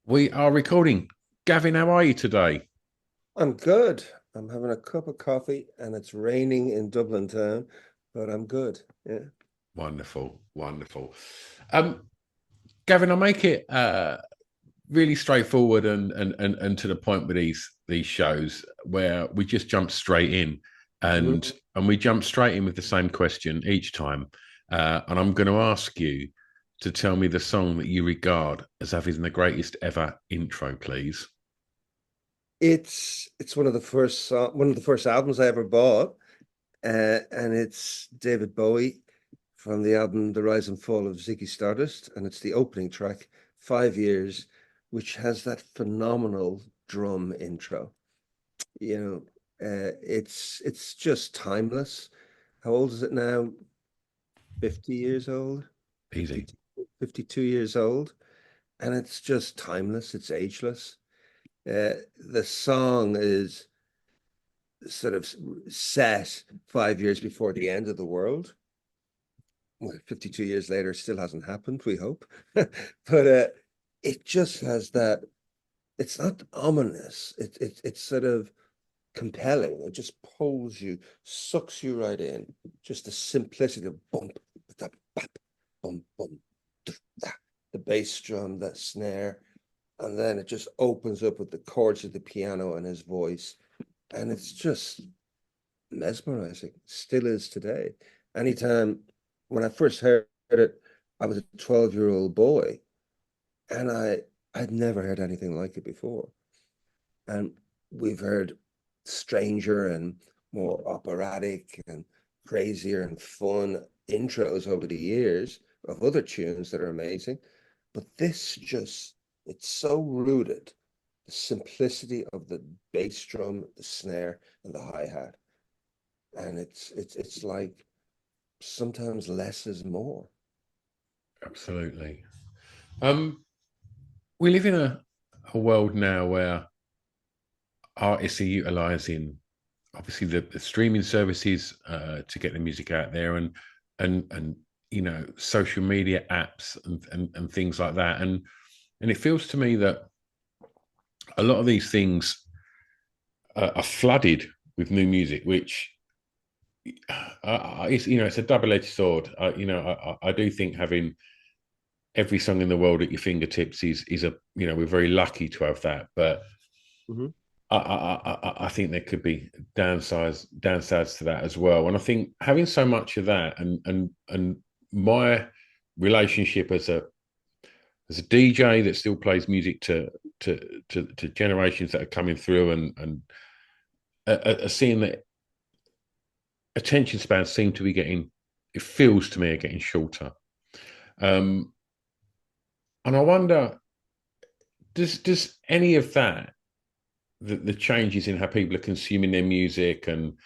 We are recording. Gavin, how are you today? I'm good. I'm having a cup of coffee and it's raining in Dublin town, but I'm good. Yeah. Wonderful, wonderful. Um, Gavin, I'll make it really straightforward and to the point with these shows where we just jump straight in and Mhm. and we jump straight in with the same question each time. And I'm going to ask you to tell me the song that you regard as having the greatest ever intro, please. It's one of the first albums I ever bought, and it's David Bowie from the album The Rise and Fall of Ziggy Stardust, and it's the opening track, 5 Years, which has that phenomenal drum intro. You know, it's just timeless. How old is it now? 50 years old, Easy. 50, 52 years old, and it's just timeless. It's ageless. The song is sort of set 5 years before the end of the world. Well, 52 years later, still hasn't happened, we hope. But it just has that, it's not ominous. It's sort of compelling. It just pulls you, sucks you right in. Just the simplicity of bump, that bap, bump, bump, that, the bass drum, that snare, and then it just opens up with the chords of the piano and his voice, and it's just mesmerizing. Still is today. Anytime when I first heard it, I was a 12-year-old boy, and I'd never heard anything like it before. And we've heard stranger and more operatic and crazier and fun intros over the years of other tunes that are amazing. But this just, it's so rooted, the simplicity of the bass drum, the snare, and the hi-hat. And it's like sometimes less is more. Absolutely. Um, we live in a world now where artists are utilizing obviously the streaming services to get the music out there and social media apps and things like that and it feels to me that a lot of these things are flooded with new music which it's a double-edged sword. I do think having every song in the world at your fingertips is a we're very lucky to have that, but Mhm. I think there could be downsides to that as well. And I think having so much of that and my relationship as a DJ that still plays music to generations that are coming through and are seeing that attention spans seem to be getting, it feels to me, are getting shorter. Um, and I wonder, does any of that, the changes in how people are consuming their music and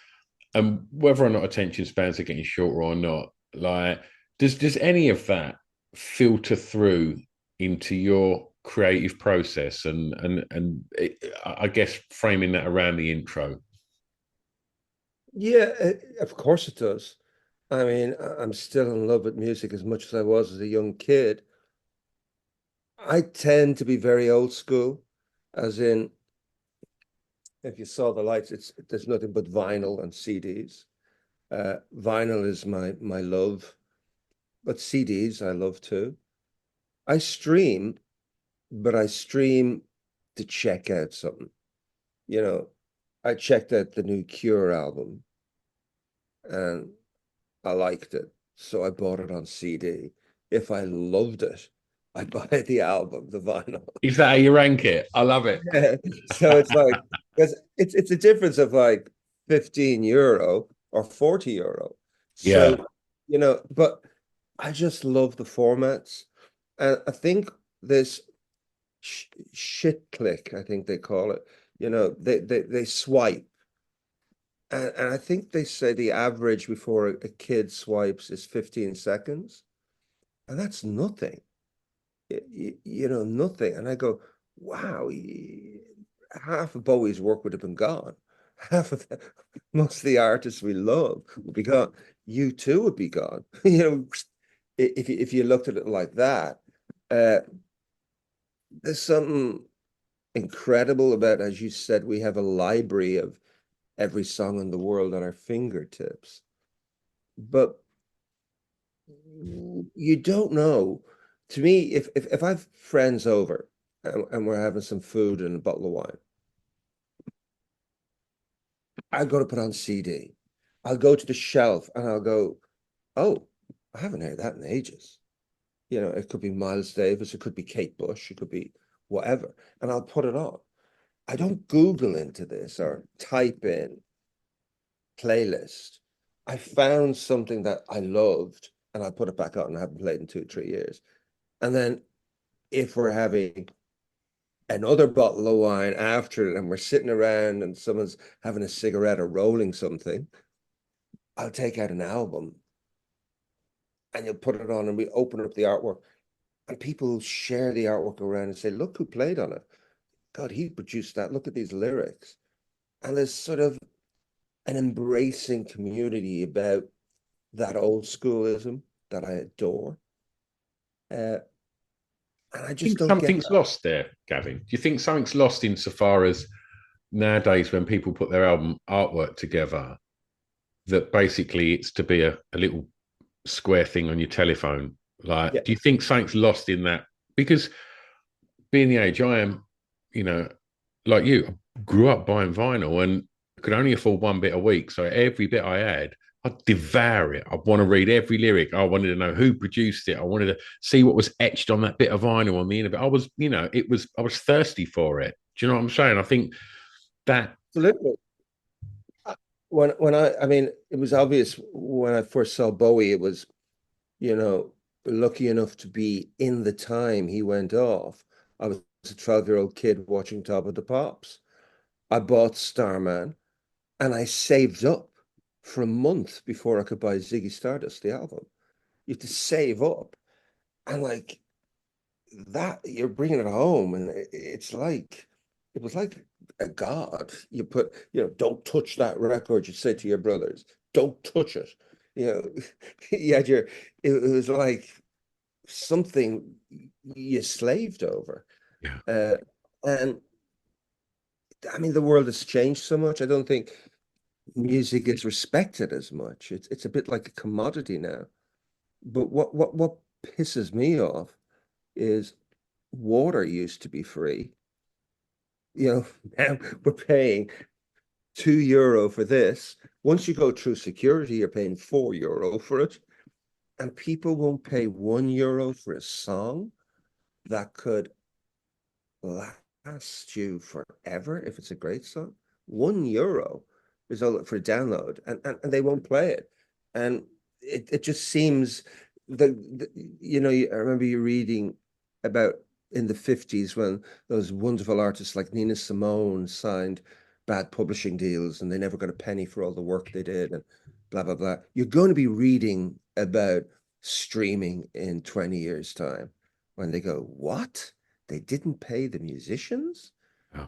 whether or not attention spans are getting shorter or not, like does any of that filter through into your creative process I guess framing that around the intro. Yeah, of course it does. I mean, I'm still in love with music as much as I was as a young kid. I tend to be very old school, as in, if you saw the lights, it's there's nothing but vinyl and CDs. Vinyl is my love, but CDs I love too. I stream, but I stream to check out something. You know, I checked out the new Cure album and I liked it, so I bought it on CD. If I loved it, I buy the album, the vinyl. Is that how you rank it? I love it. Yeah. So it's like, because it's a difference of like 15 € or 40 €. Yeah. So, but I just love the formats. And I think this shit click, I think they call it, they swipe. And I think they say the average before a kid swipes is 15 seconds. And that's nothing, nothing. And I go, wow, half of Bowie's work would have been gone. Half of most of the artists we love would be gone. You too would be gone. If you looked at it like that. Uh, there's something incredible about, as you said, we have a library of every song in the world at our fingertips. But you don't know. To me, if I've friends over and we're having some food and a bottle of wine, I go to put on CD. I'll go to the shelf and I'll go, oh, I haven't heard that in ages. You know, it could be Miles Davis, it could be Kate Bush, it could be whatever, and I'll put it on. I don't Google into this or type in playlist. I found something that I loved and I put it back on and I haven't played in 2 or 3 years. And then if we're having another bottle of wine after it and we're sitting around and someone's having a cigarette or rolling something, I'll take out an album and you'll put it on and we open up the artwork and people share the artwork around and say, look who played on it. God, he produced that. Look at these lyrics. And there's sort of an embracing community about that old schoolism that I adore. And I I just think don't get something's lost there, Gavin. Do you think something's lost insofar as nowadays when people put their album artwork together, that basically it's to be a little square thing on your telephone? Like, yeah. do you think something's lost in that? Because being the age I am, you know, like you, I grew up buying vinyl and could only afford one bit a week. So every bit I had, I'd devour it. I want to read every lyric. I wanted to know who produced it. I wanted to see what was etched on that bit of vinyl on the end of it. I was, I was thirsty for it. Do you know what I'm saying? I think that, Absolutely. I mean, it was obvious when I first saw Bowie, it was, you know, lucky enough to be in the time he went off. I was a 12-year-old kid watching Top of the Pops. I bought Starman and I saved up for a month before I could buy Ziggy Stardust, the album. You have to save up. And like that, you're bringing it home. And it's like, it was like a god. You put, don't touch that record. You say to your brothers, don't touch it. You know, you had it was like something you slaved over. yeah, Uh, and I mean, the world has changed so much. I don't think music is respected as much. It's a bit like a commodity now. But what pisses me off is water used to be free. Now we're paying €2 for this. Once you go through security, you're paying €4 for it. And people won't pay €1 for a song that could last you forever if it's a great song. €1 is all for a download, and they won't play it. And it just seems I remember you reading about in the 50s when those wonderful artists like Nina Simone signed bad publishing deals and they never got a penny for all the work they did and blah blah blah. You're going to be reading about streaming in 20 years' time when they go, what? They didn't pay the musicians? yeah.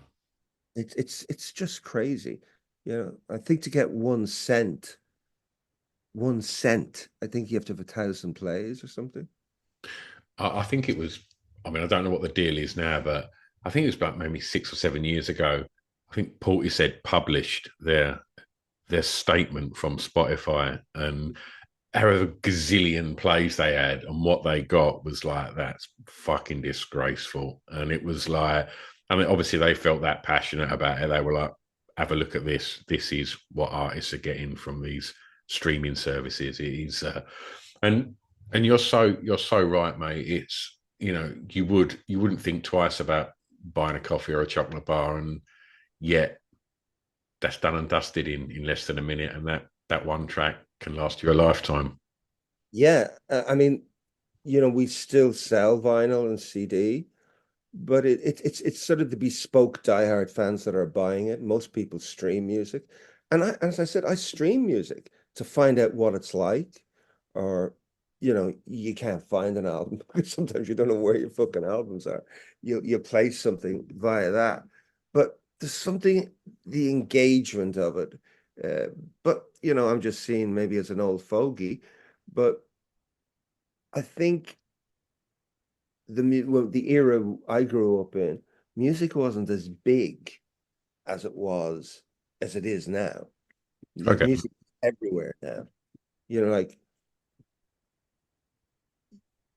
It's just crazy. I think to get 1 cent, I think you have to have 1,000 plays or something. I think it was. I mean, I don't know what the deal is now, but I think it was about maybe 6 or 7 years ago. I think Portishead published their statement from Spotify, and however gazillion plays they had and what they got was like, that's fucking disgraceful. And it was like, I mean, obviously they felt that passionate about it. They were like, have a look at this. This is what artists are getting from these streaming services. It is, and and you're so right, mate. It's, you wouldn't think twice about buying a coffee or a chocolate bar, and yet that's done and dusted in less than a minute, and that one track can last you a lifetime. Yeah, I mean, we still sell vinyl and CD, but it's sort of the bespoke diehard fans that are buying it. Most people stream music, and as I said, I stream music to find out what it's like, or you can't find an album because sometimes you don't know where your fucking albums are. You play something via that, but there's something, the engagement of it. Uh, but I'm just seeing maybe as an old fogey, but I think the era I grew up in, music wasn't as big as it is now. Like Okay. music is everywhere now. You know, like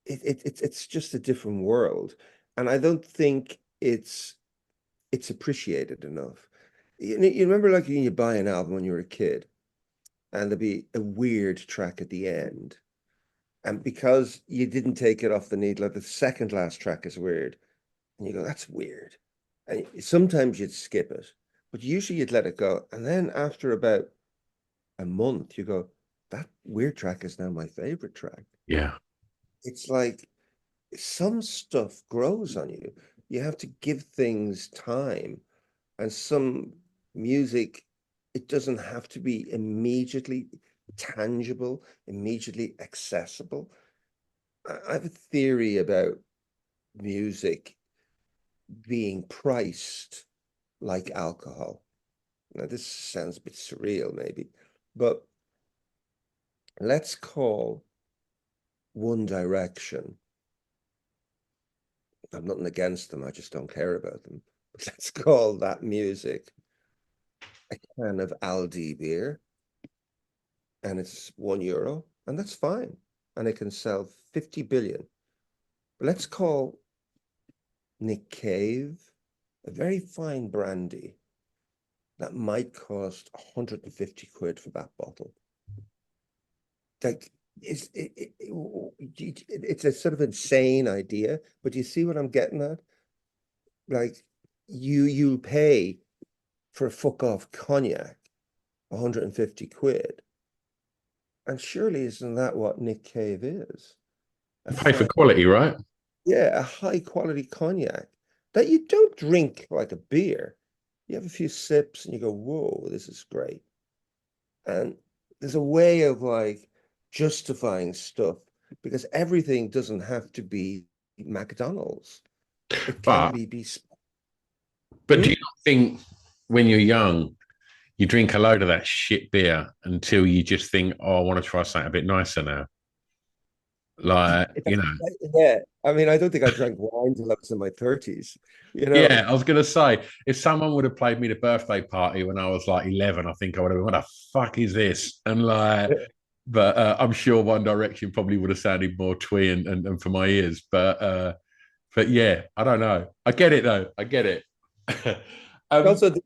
it's just a different world, and I don't think it's appreciated enough. You remember like when you buy an album when you were a kid, and there'd be a weird track at the end, and because you didn't take it off the needle, like the second last track is weird, and you go, "That's weird," and sometimes you'd skip it, but usually you'd let it go, and then after about a month, you go, "That weird track is now my favorite track." Yeah. It's like some stuff grows on you. You have to give things time. And some music, it doesn't have to be immediately tangible, immediately accessible. I have a theory about music being priced like alcohol. Now, this sounds a bit surreal, maybe, but let's call One Direction. I'm nothing against them, I just don't care about them. But let's call that music a can of Aldi beer, and it's €1, and that's fine. And it can sell 50 billion. But let's call Nick Cave a very fine brandy that might cost 150 quid for that bottle. Like, it's a sort of insane idea, but you see what I'm getting at? Like, you pay for a fuck off cognac 150 quid. And surely isn't that what Nick Cave is? A Pay for fine, quality, right? yeah, a high quality cognac that you don't drink like a beer. You have a few sips and you go, whoa, this is great. And there's a way of like justifying stuff because everything doesn't have to be McDonald's. It can But be do hmm? you not think when you're young, you drink a load of that shit beer until you just think, oh, I want to try something a bit nicer now? Like, It- you know, yeah. I mean, I don't think I drank wine till I was in my 30s, you know. yeah, I was going to say, if someone would have played me the birthday party when I was like 11, I think I would have been, what the fuck is this? And like, but I'm sure One Direction probably would have sounded more twee and for my ears. But yeah, I don't know. I get it though. I get it. um, Also, the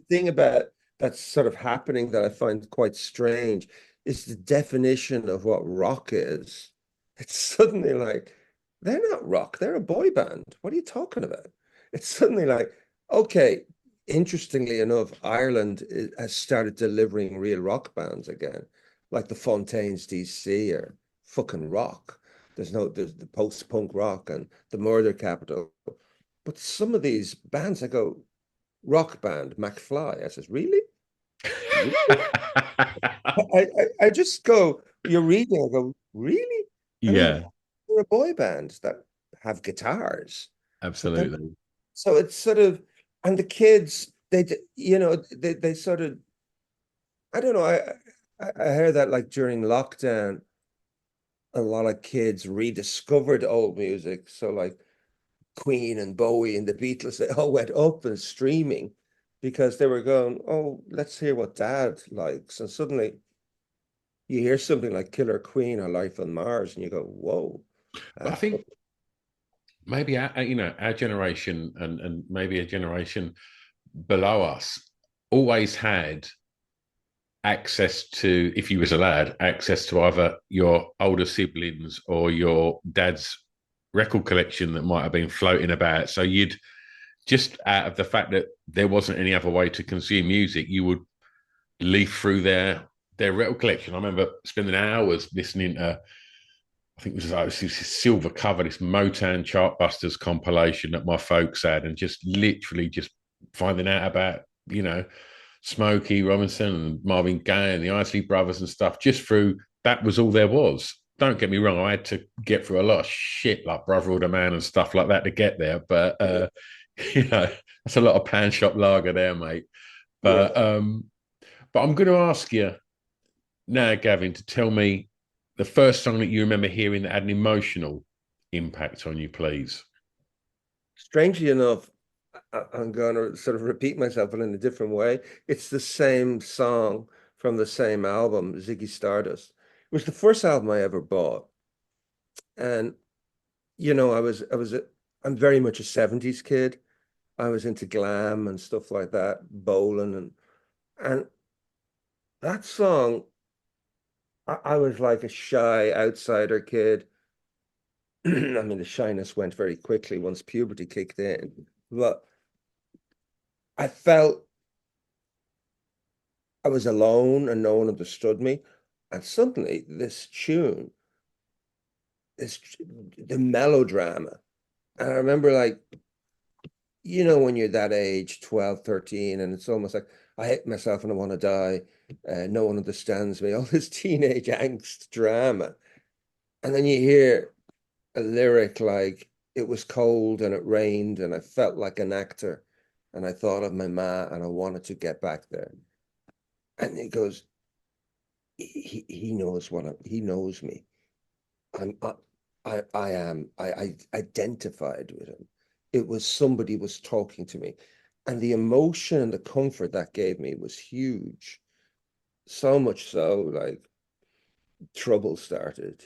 thing about that's sort of happening that I find quite strange is the definition of what rock is. It's suddenly like, they're not rock, they're a boy band. What are you talking about? It's suddenly like, okay, interestingly enough, has started delivering real rock bands again, like the Fontaines DC or fucking rock. There's the post-punk rock and the Murder Capital. But some of these bands, I go, rock band, McFly. I says, really? Really? I just go, you're reading, I go, really? I mean, yeah, they're a boy band that have guitars, but they're absolutely. so it's sort of, and the kids, they sort of, I don't know, I heard that like during lockdown, a lot of kids rediscovered old music. So like Queen and Bowie and the Beatles, they all went up and streaming because they were going, oh, let's hear what Dad likes. And suddenly you hear something like Killer Queen or Life on Mars, and you go, whoa, But I that's think maybe our generation and maybe a generation below us always had access to, if you was a lad, access to either your older siblings or your dad's record collection that might have been floating about. So you'd just out of the fact that there wasn't any other way to consume music, you would leaf through their record collection. I remember spending hours listening to, I think it was like this silver cover, this Motown Chartbusters compilation that my folks had, and just literally just finding out about, you know, Smokey Robinson and Marvin Gaye and the Isley Brothers and stuff, just through that was all there was. Don't get me wrong, I had to get through a lot of shit like Brotherhood of Man and stuff like that to get there. But you know, that's a lot of pan shop lager there, mate. But yeah. um, but I'm going to ask you now, Gavin, to tell me the first song that you remember hearing that had an emotional impact on you, please? Strangely enough, I'm going to sort of repeat myself, but in a different way. It's the same song from the same album, Ziggy Stardust. It was the first album I ever bought. And, I'm very much a 70s kid. I was into glam and stuff like that, bowling and that song, I was like a shy outsider kid. I mean, the shyness went very quickly once puberty kicked in, but I felt I was alone and no one understood me. And suddenly this tune, this the melodrama. And I remember like, when you're that age, 12, 13, and it's almost like I hate myself and I want to die. No one understands me. All this teenage angst drama. And then you hear a lyric like, it was cold and it rained and I felt like an actor. And I thought of my ma and I wanted to get back there. And he goes, he knows he knows me. I'm I identified with him. It was somebody was talking to me, and the emotion and the comfort that gave me was huge. So much so, like trouble started.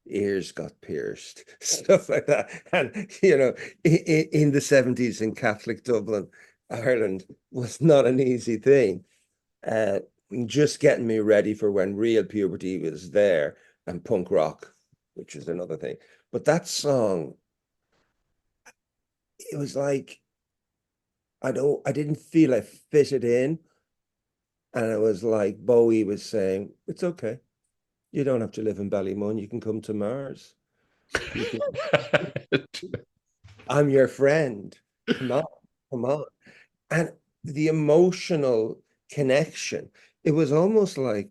Ears got pierced, stuff like that. And in the 70s in Catholic Dublin, Ireland was not an easy thing. Uh, just getting me ready for when real puberty was there and punk rock, which is another thing. But that song, it was like I didn't feel I fitted in. And it was like Bowie was saying, it's okay. You don't have to live in Ballymun. You can come to Mars. You can, I'm your friend. Come on, come on. And the emotional connection, it was almost like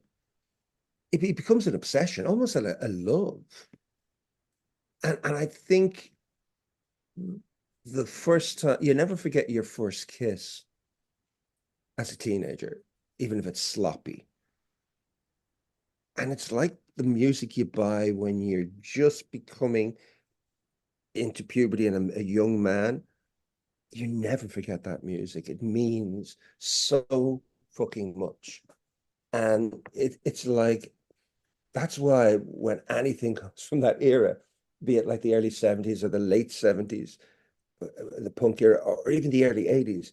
it becomes an obsession, almost a love. And I think the first time, you never forget your first kiss as a teenager, even if it's sloppy. And it's like the music you buy when you're just becoming into puberty and a young man. You never forget that music. It means so fucking much. And it's like, that's why when anything comes from that era, be it like the early 70s or the late 70s, the punk era, or even the early 80s,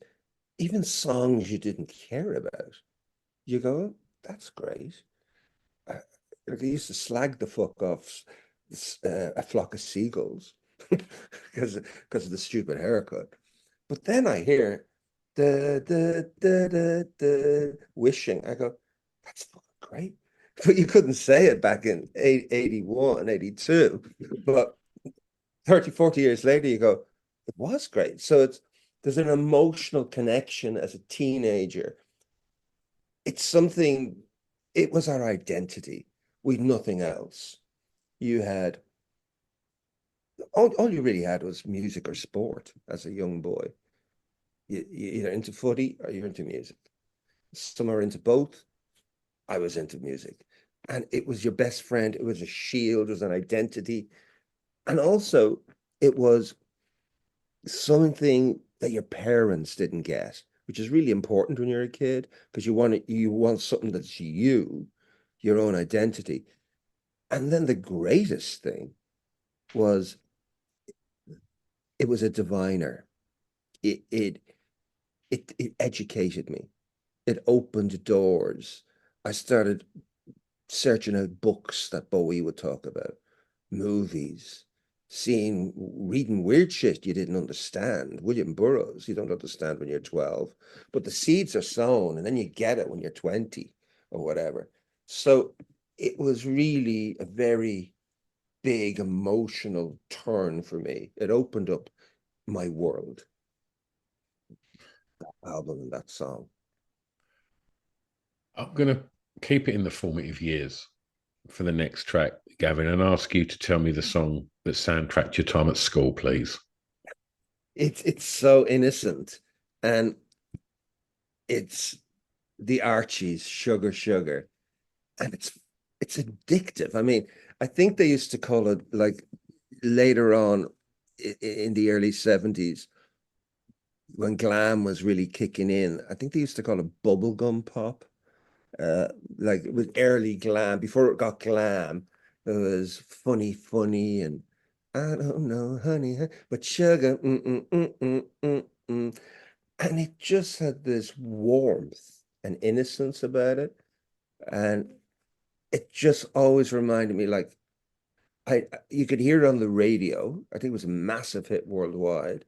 even songs you didn't care about, you go, that's great. Uh, like I used to slag the fuck off a flock of seagulls because of the stupid haircut. But then I hear the wishing. I go, that's fucking great. But you couldn't say it back in 81, 82. But 30, 40 years later, you go, it was great. So there's an emotional connection as a teenager. It's something, it was our identity. We'd nothing else. You had, all you really had was music or sport as a young boy. You're either into footy or you're into music. Some are into both. I was into music. And it was your best friend. It was a shield, it was an identity. And also, it was something that your parents didn't get, which is really important when you're a kid because you want something that's you, your own identity. And then the greatest thing was it was a diviner. It educated me. It opened doors. I started searching out books that Bowie would talk about, movies, reading weird shit you didn't understand. William Burroughs, you don't understand when you're 12, but the seeds are sown and then you get it when you're 20 or whatever. So it was really a very big emotional turn for me. It opened up my world, that album and that song. I'm going to keep it in the formative years for the next track, Gavin, and ask you to tell me the song that soundtracked your time at school, please. It's so innocent, and it's the Archies, Sugar Sugar, and it's addictive. I mean, I think they used to call it like later on in the early 70s, when glam was really kicking in, I think they used to call it bubblegum pop. Uh, like it was early glam. Before it got glam, it was funny, and I don't know, honey, but sugar, and it just had this warmth and innocence about it, and it just always reminded me, like you could hear it on the radio. I think it was a massive hit worldwide.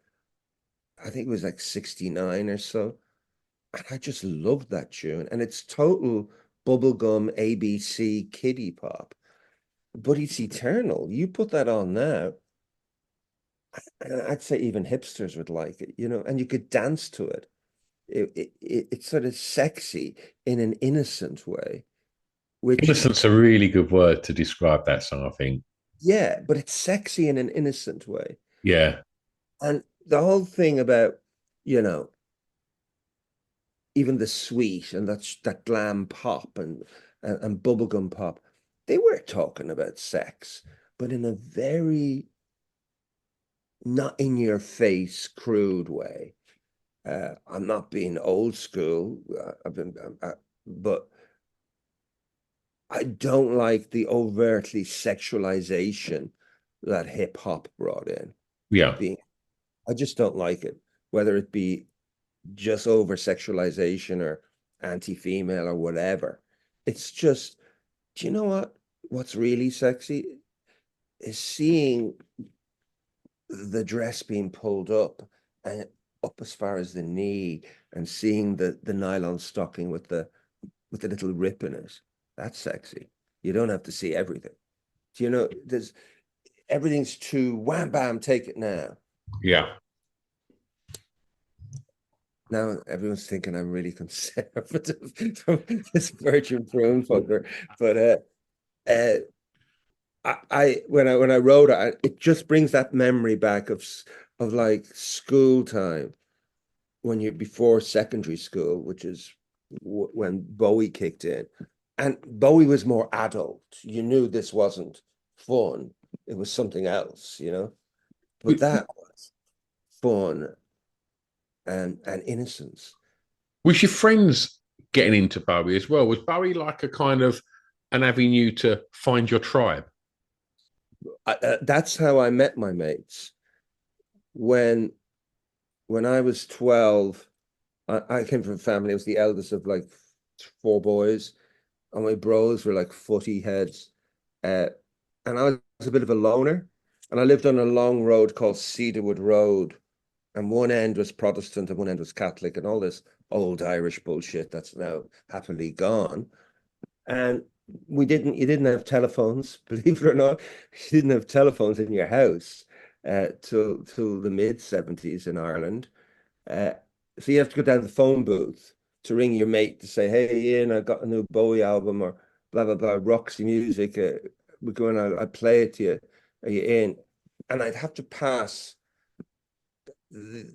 I think it was like 69 or so. And I just loved that tune. And it's total bubblegum ABC kiddie pop. But it's eternal. You put that on now, and I'd say even hipsters would like it, and you could dance to it. It's sort of sexy in an innocent way, which, Innocent's a really good word to describe that song, I think. yeah, but it's sexy in an innocent way. Yeah. And the whole thing about, you know, even the sweet and that glam pop and bubblegum pop, they were talking about sex, but in a very not in your face, crude way. I'm not being old school. But I don't like the overtly sexualization that hip hop brought in. Yeah. Being, I just don't like it, whether it be just over sexualization or anti-female or whatever. It's just, do you know what's really sexy is seeing the dress being pulled up and up as far as the knee, and seeing the nylon stocking with the little rip in it. That's sexy. You don't have to see everything. Do you know, there's everything's too wham bam, take it now. Yeah. Now everyone's thinking I'm really conservative from this Virgin Prune fucker. But uh, when I wrote it, it just brings that memory back of like school time, when you're before secondary school, which is when Bowie kicked in, and Bowie was more adult. You knew this wasn't fun; it was something else, But that was fun and innocence. Was your friends getting into Bowie as well? Was Bowie like a kind of an avenue to find your tribe? That's how I met my mates. When when I was 12, I came from a family. I was the eldest of like four boys, and my bros were like footy heads. Uh, and I was a bit of a loner. And I lived on a long road called Cedarwood Road. And one end was Protestant and one end was Catholic, and all this old Irish bullshit that's now happily gone. And you didn't have telephones, believe it or not. You didn't have telephones in your house till the mid 70s in Ireland. Uh, so you have to go down to the phone booth to ring your mate to say, "Hey, Ian, I got a new Bowie album," or blah blah blah, Roxy Music. We're going. I play it to you. Are you in? And I'd have to pass the,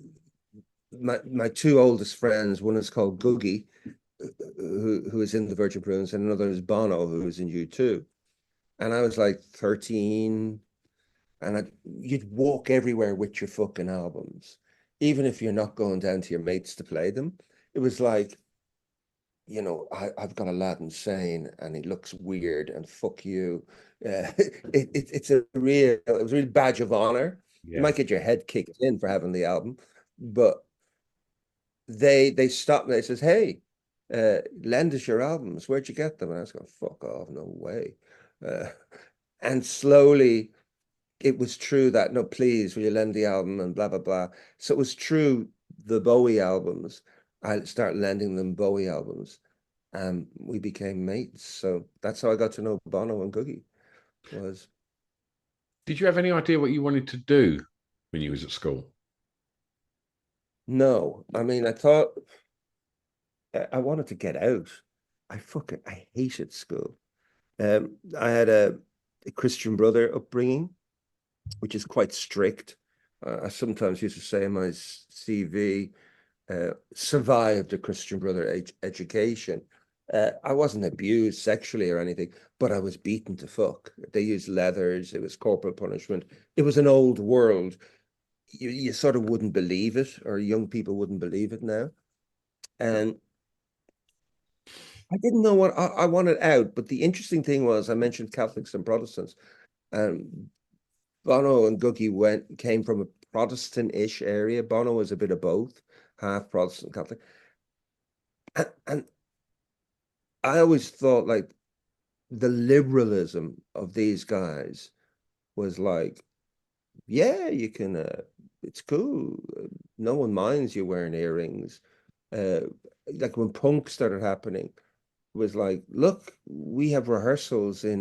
my two oldest friends. One is called Googie, who is in the Virgin Prunes, and another is Bono, who is in U2. And I was like 13, and you'd walk everywhere with your fucking albums, even if you're not going down to your mates to play them. It was like, I've got a lad insane and he looks weird, and fuck you. It was a real badge of honor. You Yeah. might get your head kicked in for having the album, but they stopped me. They says, "Hey, lend us your albums. Where'd you get them?" And I was going, "Fuck off, no way." Uh, and slowly it was true that, "No, please, will you lend the album?" and blah blah blah. So it was true. The Bowie albums, I start lending them Bowie albums, and we became mates. So that's how I got to know Bono and Googie. Was Did you have any idea what you wanted to do when you was at school? No, I mean, I thought I wanted to get out. I hated school. I had a Christian brother upbringing, which is quite strict. I sometimes used to say in my CV, survived a Christian brother education. I wasn't abused sexually or anything, but I was beaten to fuck. They used leathers. It was corporal punishment. It was an old world. You sort of wouldn't believe it, or young people wouldn't believe it now. And I didn't know what I wanted out. But the interesting thing was, I mentioned Catholics and Protestants, and Bono and Googie came from a Protestant-ish area. Bono was a bit of both, half Protestant, Catholic. And I always thought like the liberalism of these guys was like, yeah, you can, it's cool. No one minds you wearing earrings. Uh, like when punk started happening, it was like, look, we have rehearsals in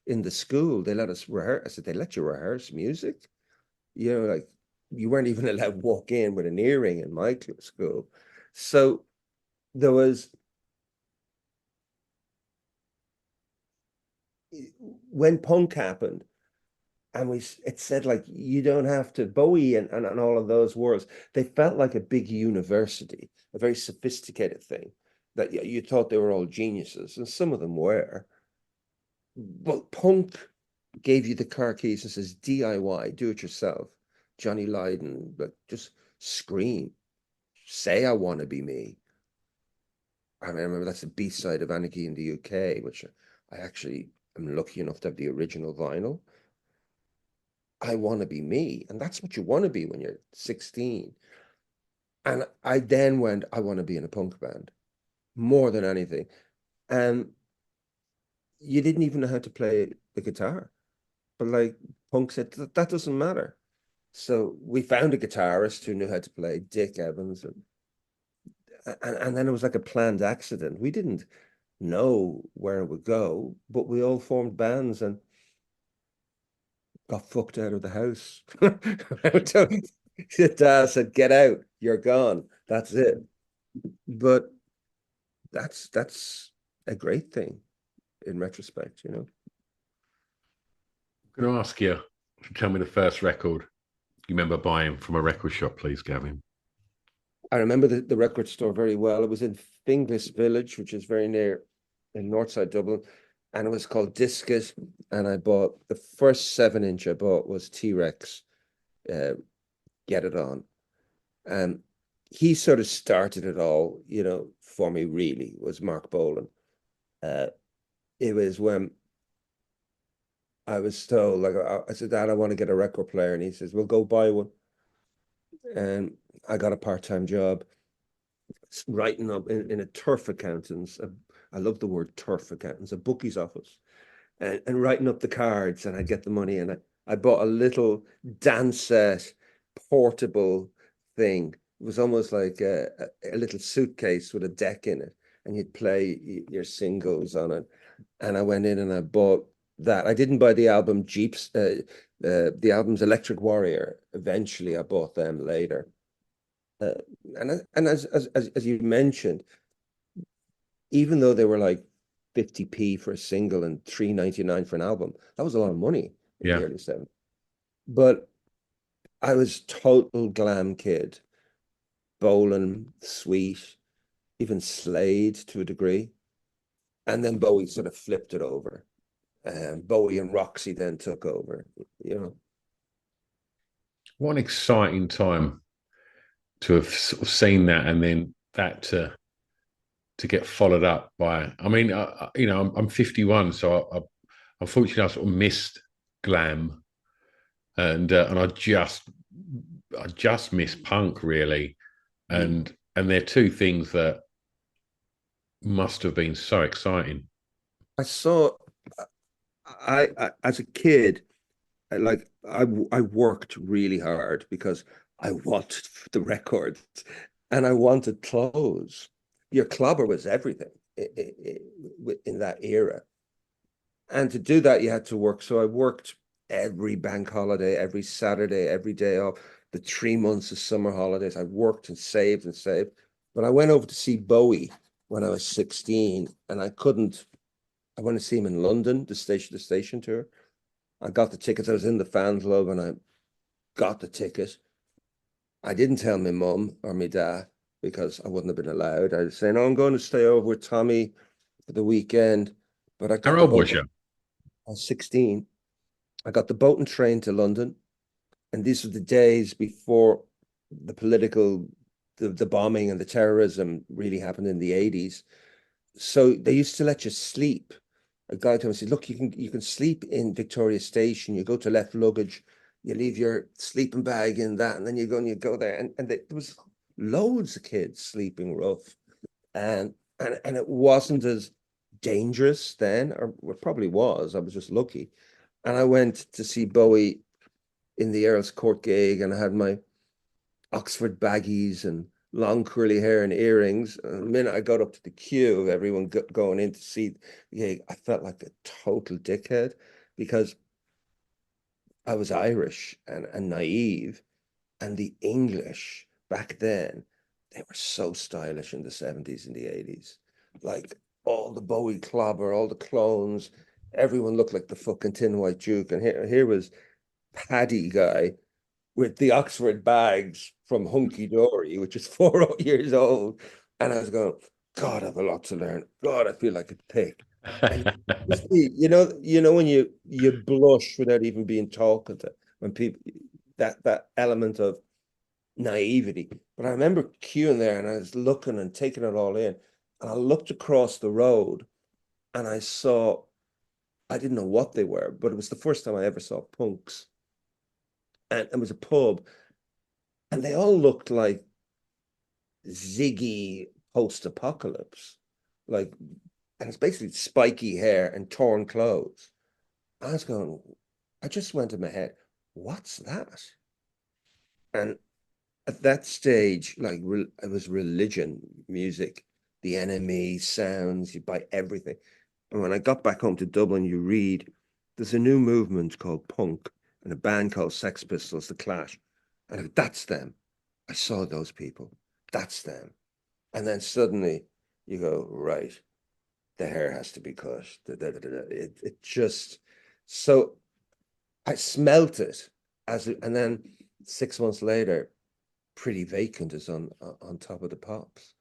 the school. They let us rehearse. I said, they let you rehearse music? You know, like you weren't even allowed to walk in with an earring in my school. So there was, when punk happened, and it said like you don't have to Bowie and all of those words, they felt like a big university, a very sophisticated thing that you thought they were all geniuses, and some of them were. But punk gave you the car keys and says DIY, do it yourself. Johnny Lydon, like just scream, say I want to be me. I mean, I remember that's the B-side of Anarchy in the UK, which I actually am lucky enough to have the original vinyl. I want to be me. And that's what you want to be when you're 16. And I then went, I want to be in a punk band more than anything. And you didn't even know how to play the guitar. But like punk said, that doesn't matter. So we found a guitarist who knew how to play, Dick Evans. And then it was like a planned accident. We didn't know where it would go, but we all formed bands and got fucked out of the house. Dad said, "Get out, you're gone. That's it." But that's a great thing in retrospect, you know. I'm going to ask you to tell me the first record you remember buying from a record shop, please, Gavin. I remember the record store very well. It was in Finglas Village, which is very near in Northside Dublin, and it was called Discus. And I bought the first 7 inch I bought was T-Rex, uh, Get It On. And he sort of started it all, you know, for me really was Mark Bolan. Uh, it was when I was told, like, I said, Dad, I want to get a record player. And he says, well, go buy one. And I got a part-time job writing up in a turf accountant's. I love the word turf accountants, a bookie's office, and writing up the cards. And I get the money. And I bought a little dance set, portable thing. It was almost like a little suitcase with a deck in it. And you'd play your singles on it. And I went in and I bought that. I didn't buy the album Jeeps, the albums Electric Warrior. Eventually, I bought them later. Uh, and as you mentioned, even though they were like 50p for a single and 3.99 for an album, that was a lot of money in the Yeah. early 70s. But I was total glam kid, Bolan, Sweet, even Slade to a degree. And then Bowie sort of flipped it over. Bowie and Roxy then took over, you know. What an exciting time to have sort of seen that, and then that to get followed up by. I mean, you know, I'm 51, so unfortunately I sort of missed glam, and I just miss punk really, and they're two things that must have been so exciting. I saw, as a kid, I worked really hard because I wanted the records and I wanted clothes. Your clobber was everything in that era. And to do that, you had to work. So I worked every bank holiday, every Saturday, every day off, the 3 months of summer holidays. I worked and saved and saved. But I went over to see Bowie when I was 16 and I couldn't. I went to see him in London, the station to station tour. I got the tickets. I was in the fan club and I got the ticket. I didn't tell my mum or my dad because I wouldn't have been allowed. I was saying, oh, I'm going to stay over with Tommy. for the weekend, but I got How the old boat. was you? I was 16. I got the boat and train to London, and these were the days before the political, the bombing and the terrorism really happened in the 80s. So they used to let you sleep. A guy told me, said, look, you can sleep in Victoria Station. You go to left luggage, you leave your sleeping bag in that, and then you go and you go there. And there was loads of kids sleeping rough. And it wasn't as dangerous then, or it probably was. I was just lucky. And I went to see Bowie in the Earl's Court gig, and I had my Oxford baggies and long curly hair and earrings. And the minute I got up to the queue of everyone going in to see the gig, I felt like a total dickhead because I was Irish and naive, and the English back then, they were so stylish in the 70s and the 80s. Like all the Bowie clobber, all the clones, everyone looked like the fucking Tin White Duke. And here was Paddy guy with the Oxford bags from Hunky Dory, which is 4 years old. And I was going, God, I have a lot to learn. God, I feel like a pig. And you know when you blush without even being talking to when people that element of naivety. But I remember queuing there and I was looking and taking it all in. And I looked across the road and I didn't know what they were, but it was the first time I ever saw punks. And it was a pub, and they all looked like Ziggy post-apocalypse. Like, and it's basically spiky hair and torn clothes. I was going, I just went in my head, what's that? And at that stage, like it was religion, music, the enemy, sounds, you buy everything. And when I got back home to Dublin, you read there's a new movement called punk and a band called Sex Pistols, The Clash. And I go, that's them. I saw those people. That's them. And then suddenly you go, right, the hair has to be cut. It just, so I smelt it and then 6 months later, Pretty Vacant is on top of the pops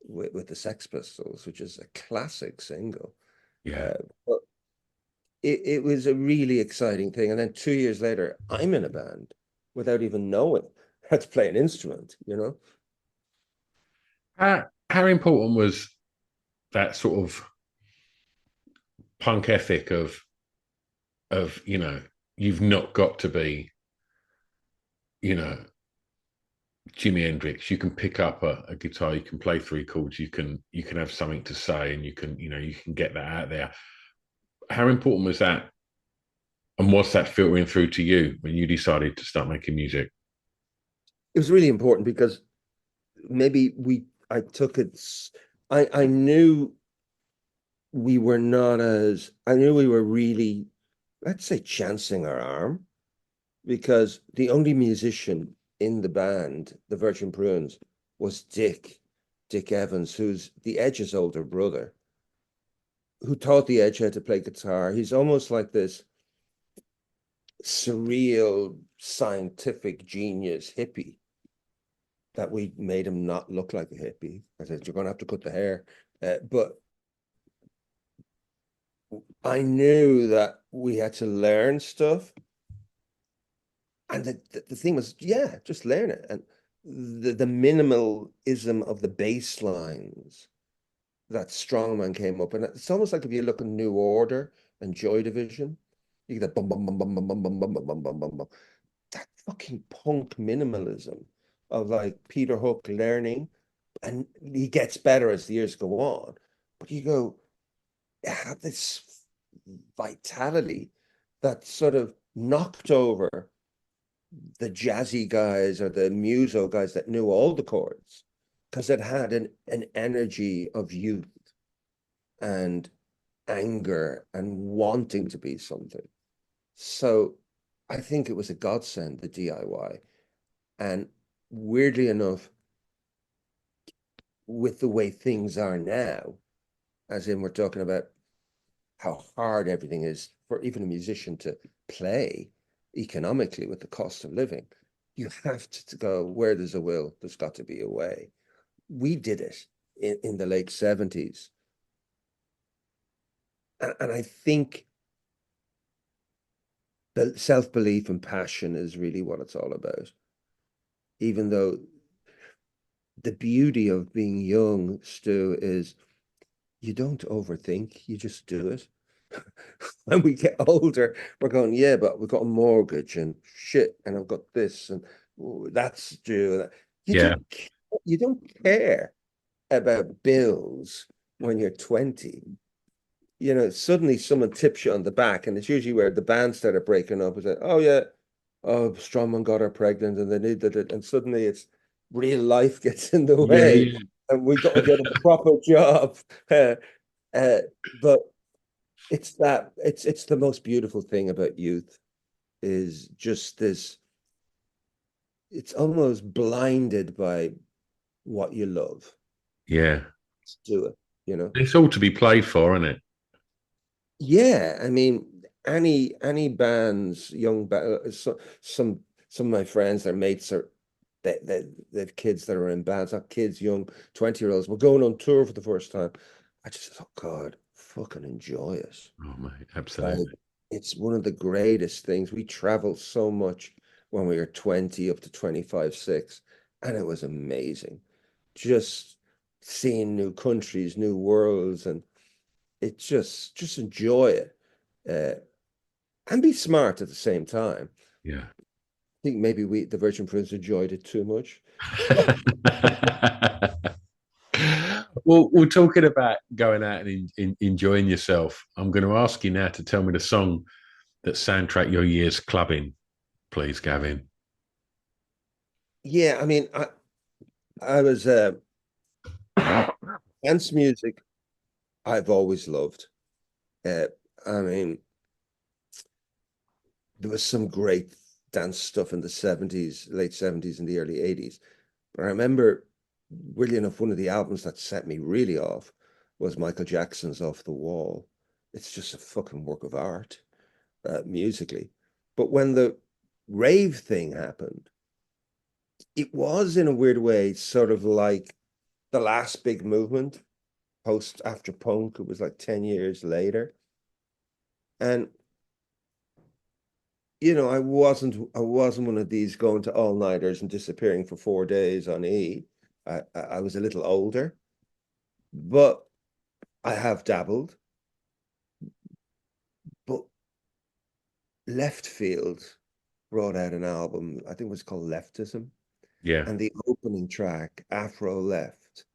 with the Sex Pistols, which is a classic single. Yeah. Uh, but it was a really exciting thing. And then 2 years later, I'm in a band without even knowing how to play an instrument, you know? How important was that sort of punk ethic of you've not got to be you know Jimi Hendrix. You can pick up a guitar, you can play three chords, you can have something to say, and you can get that out there. How important was that, and what's that filtering through to you when you decided to start making music? It was really important because maybe I took it, I knew I knew we were really, let's say, chancing our arm because the only musician in the band, the Virgin Prunes, was Dick Evans, who's the Edge's older brother, who taught the Edge how to play guitar. He's almost like this surreal scientific genius hippie that we made him not look like a hippie. I said, you're going to have to cut the hair. But I knew that we had to learn stuff. And the thing was, yeah, just learn it. And the minimalism of the bass lines that Strongman came up. And it's almost like if you look at New Order and Joy Division, you get that bum bum bum bum bum bum bum bum bum bum bum bum bum. That fucking punk minimalism of like Peter Hook learning, and he gets better as the years go on. But you go, have this vitality that sort of knocked over the jazzy guys or the muso guys that knew all the chords because it had an energy of youth and anger and wanting to be something. So I think it was a godsend, the DIY. And weirdly enough, with the way things are now, as in we're talking about how hard everything is for even a musician to play economically with the cost of living, you have to go where there's a will, there's got to be a way. We did it in the late 70s And I think the self-belief and passion is really what it's all about. Even though the beauty of being young, Stu, is you don't overthink, you just do it. When we get older, we're going, yeah, but we've got a mortgage and shit, and I've got this and that's due. You Yeah. you don't care about bills when you're 20. You know, suddenly someone tips you on the back, and it's usually where the band started breaking up. It's like, oh yeah, oh Strongman got her pregnant, and they needed it, and suddenly it's real life gets in the Yeah, way, yeah. and we got to get a proper job. Uh, but it's the most beautiful thing about youth is just this. It's almost blinded by what you love. Yeah. Just do it, you know. It's all to be played for, isn't it? Yeah, I mean, any bands, young band, some of my friends, their mates are they've kids that are in bands, not kids, young 20-year-olds. We're going on tour for the first time. I just thought, God, fucking enjoy it. Oh, mate, Like, absolutely. it's one of the greatest things. We traveled so much when we were 20 up to 25, 6, and it was amazing. Just seeing new countries, new worlds, and it just enjoy it. And be smart at the same time. Yeah. I think maybe the Virgin Prunes enjoyed it too much. Well, we're talking about going out and enjoying yourself. I'm going to ask you now to tell me the song that soundtrack your year's clubbing, please, Gavin. Yeah, I mean, I was dance music. I've always loved. Uh, I mean, there was some great dance stuff in the 70s, late 70s and the early 80s. But I remember, really enough, one of the albums that set me really off was Michael Jackson's Off the Wall. It's just a fucking work of art, musically. But when the rave thing happened, it was in a weird way sort of like the last big movement post after punk. It was like 10 years later. And I wasn't one of these going to all-nighters and disappearing for 4 days on E. I was a little older, but I have dabbled. But Left Field brought out an album, I think it was called Leftism, Yeah. and the opening track, Afro Left,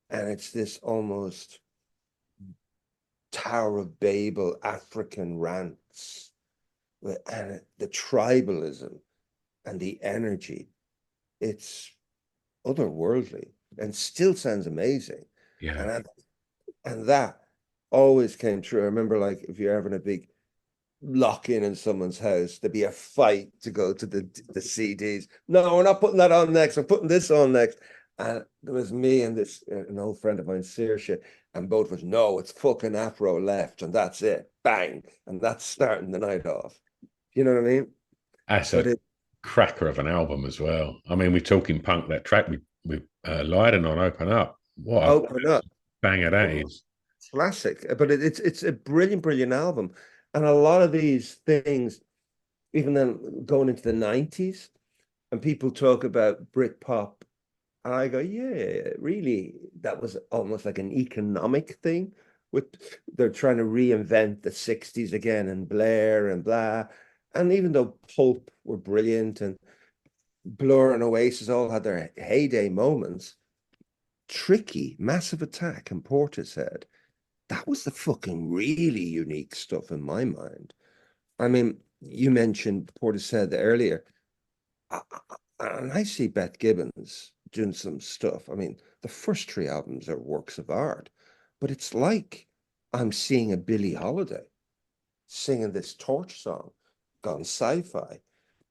and it's this almost Tower of Babel African rants, and the tribalism and the energy. It's otherworldly and still sounds amazing. Yeah. And that always came true. I remember, like, if you're having a big lock in someone's house, there'd be a fight to go to the CDs. No, we're not putting that on next. We're putting this on next. And there was me and this an old friend of mine, Saoirse, and both of us, no, it's fucking Afro Left, and that's it. Bang. And that's starting the night off. You know what I mean? That's But a it cracker of an album as well. I mean, we're talking punk, that track with Leiden on Open Up. What a open up. banger that is. Classic, but it's a brilliant, brilliant album. And a lot of these things, even then going into the 90s, and people talk about Britpop, and I go, yeah, really, that was almost like an economic thing. With they're trying to reinvent the 60s again and Blair and blah. And even though Pulp were brilliant and Blur and Oasis all had their heyday moments, Tricky, Massive Attack, and Portishead, that was the fucking really unique stuff in my mind. I mean, you mentioned Portishead earlier, and I see Beth Gibbons doing some stuff. I mean, the first three albums are works of art, but it's like I'm seeing a Billie Holiday singing this torch song gone sci-fi.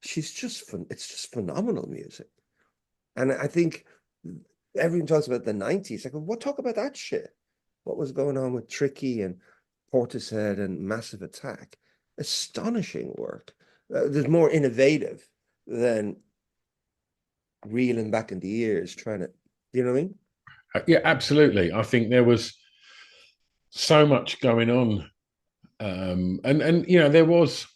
She's just fun. It's just phenomenal music. And I think everyone talks about the 90s. I go, what talk about that shit? What was going on with Tricky and Portishead and Massive Attack? Astonishing work. There's more innovative than reeling back in the years, trying to, you know what I mean? Yeah, absolutely. I think there was so much going on. And there was,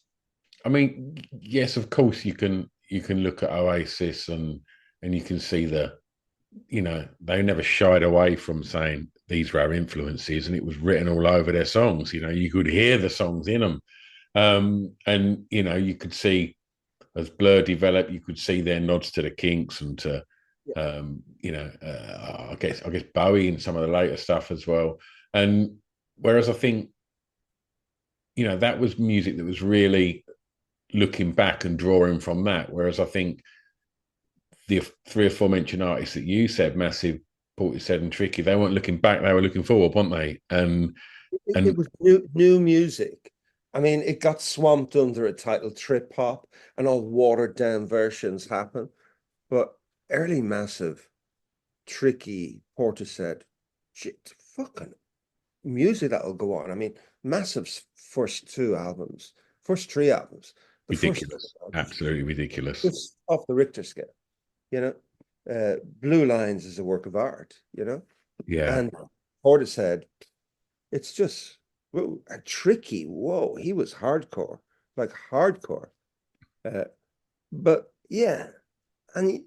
I mean, yes, of course you can look at Oasis and you can see they never shied away from saying these were our influences, and it was written all over their songs. You could hear the songs in them, and you could see as Blur developed, you could see their nods to the Kinks and to I guess Bowie and some of the later stuff as well. And whereas I think that was music that was really looking back and drawing from that. Whereas I think the three or four mentioned artists that you said, Massive, Portishead, and Tricky, they weren't looking back; they were looking forward, weren't they? It And was new music. I mean, it got swamped under a title trip hop, and all watered down versions happen. But early Massive, Tricky, Portishead, shit, fucking music that'll go on. I mean, Massive's first three albums, the first ridiculous, absolutely ridiculous. just off the Richter scale, you know. Blue Lines is a work of art, Yeah, and Portishead, it's just whoa, a Tricky. Whoa, he was hardcore, like hardcore. Uh, but yeah, and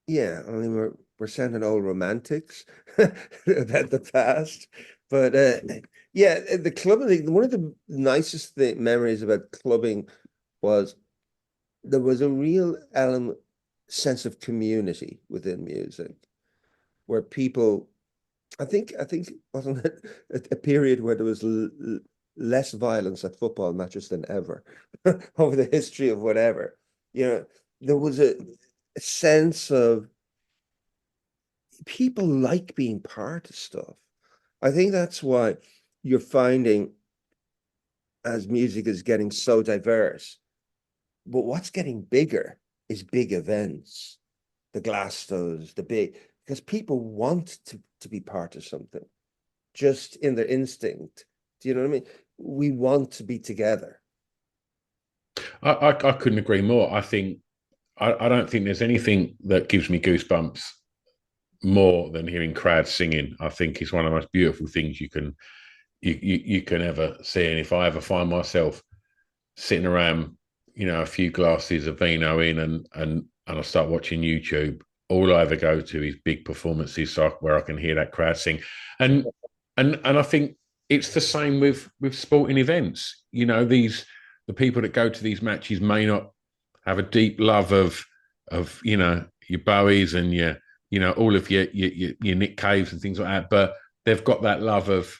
yeah, I mean we're sounding old romantics about the past, but yeah, the clubbing. One of the nicest memories about clubbing was there was a real sense of community within music, where people. I think wasn't it a period where there was less violence at football matches than ever over the history of whatever. There was a sense of people like being part of stuff. I think that's why you're finding as music is getting so diverse, but what's getting bigger is big events, the Glasgows, the big, because people want to be part of something just in their instinct. Do you know what I mean? We want to be together. I couldn't agree more. I don't think there's anything that gives me goosebumps more than hearing crowds singing. I think it's one of the most beautiful things you can ever see. And if I ever find myself sitting around, a few glasses of vino in, and I start watching YouTube, all I ever go to is big performances, where I can hear that crowd sing. And I think it's the same with sporting events. The people that go to these matches may not have a deep love of your Bowies and all of your Nick Caves and things like that, but they've got that love of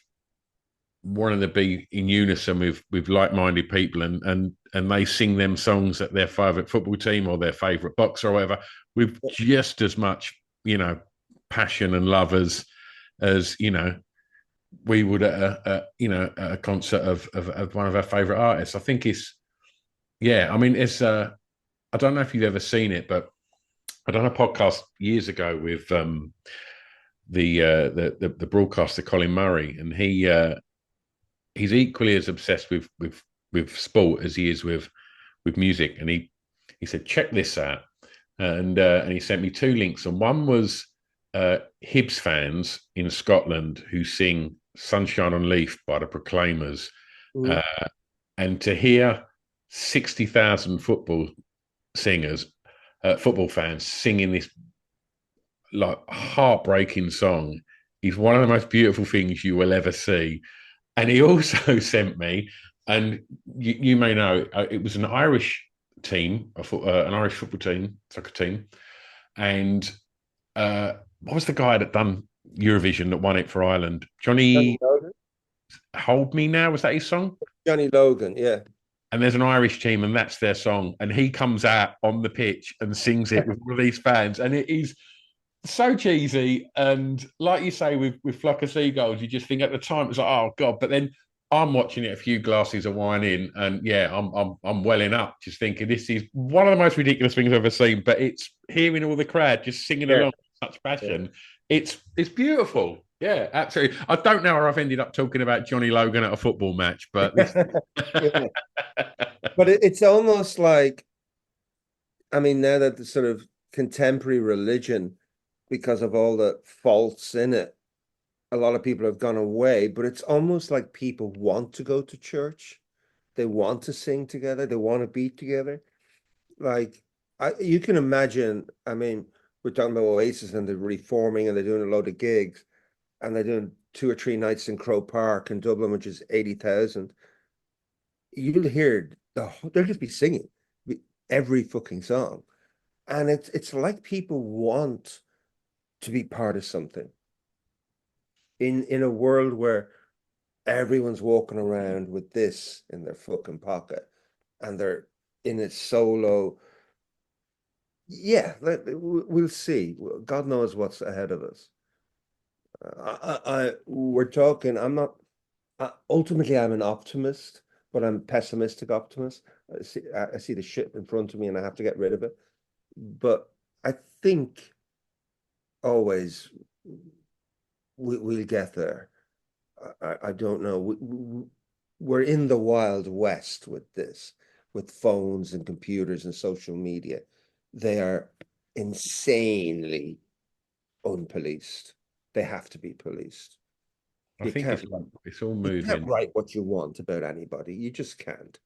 wanting to be in unison with like-minded people, and they sing them songs at their favorite football team or their favorite boxer or whatever with just as much passion and love as we would at a concert of one of our favorite artists. I think it's yeah. I mean, it's I don't know if you've ever seen it, but I done a podcast years ago with the broadcaster Colin Murray, and he's equally as obsessed with sport as he is with music. And he said, check this out, and he sent me two links, and one was Hibs fans in Scotland who sing "Sunshine on Leith" by the Proclaimers, Mm. uh, and to hear 60,000 football fans singing this like heartbreaking song is one of the most beautiful things you will ever see. And he also sent me, and you may know, it was an Irish team, an Irish football team, soccer team, and what was the guy that done Eurovision that won it for Ireland? Johnny Johnny Logan? Hold Me Now, was that his song? Johnny Logan, yeah. And there's an Irish team, and that's their song. And he comes out on the pitch and sings it with all of these fans, and it is so cheesy. And like you say, with Flock of Seagulls, you just think at the time it's like, oh god. But then I'm watching it a few glasses of wine in, and yeah, I'm welling up, just thinking this is one of the most ridiculous things I've ever seen. But it's hearing all the crowd just singing Yeah. along with such Yeah. passion. It's beautiful. Yeah, absolutely. I don't know how I've ended up talking about Johnny Logan at a football match, but this. Yeah. But it's almost like, I mean, now that the sort of contemporary religion, because of all the faults in it, a lot of people have gone away, but it's almost like people want to go to church. They want to sing together. They want to be together. Like you can imagine, I mean, we're talking about Oasis and they're reforming and they're doing a load of gigs and they're doing 2 or 3 nights in Crow Park in Dublin, which is 80,000. You'll hear they'll just be singing every fucking song. And it's like people want to be part of something in a world where everyone's walking around with this in their fucking pocket and they're in it solo. Yeah, we'll see. God knows what's ahead of us. We're talking. I'm not. Ultimately, I'm an optimist, but I'm pessimistic optimist. I see the shit in front of me, and I have to get rid of it. But I think always we'll get there. I don't know. We're in the Wild West with this, with phones and computers and social media. They are insanely unpoliced. They have to be policed. I You think can't it's all you can't moving. write what you want about anybody. You just can't.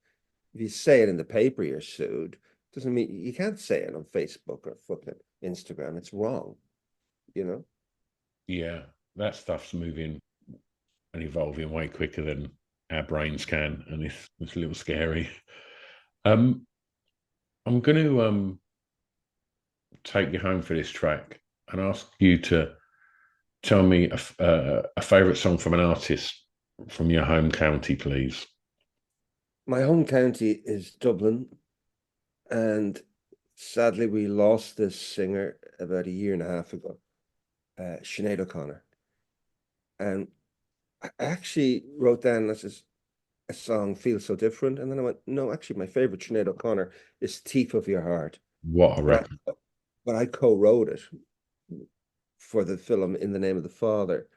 If you say it in the paper, you're sued. Doesn't mean you can't say it on Facebook or fucking Instagram. It's wrong, you know? Yeah, that stuff's moving and evolving way quicker than our brains can, and it's a little scary. Um, I'm going to take you home for this track and ask you to tell me a favorite song from an artist from your home county, please. My home county is Dublin, and sadly we lost this singer about a year and a half ago, Sinead O'Connor. And I actually wrote down this is a song feels so different. And then I went, no, actually my favorite Sinead O'Connor is Thief of Your Heart. What a But record! but I co-wrote it for the film In the Name of the Father.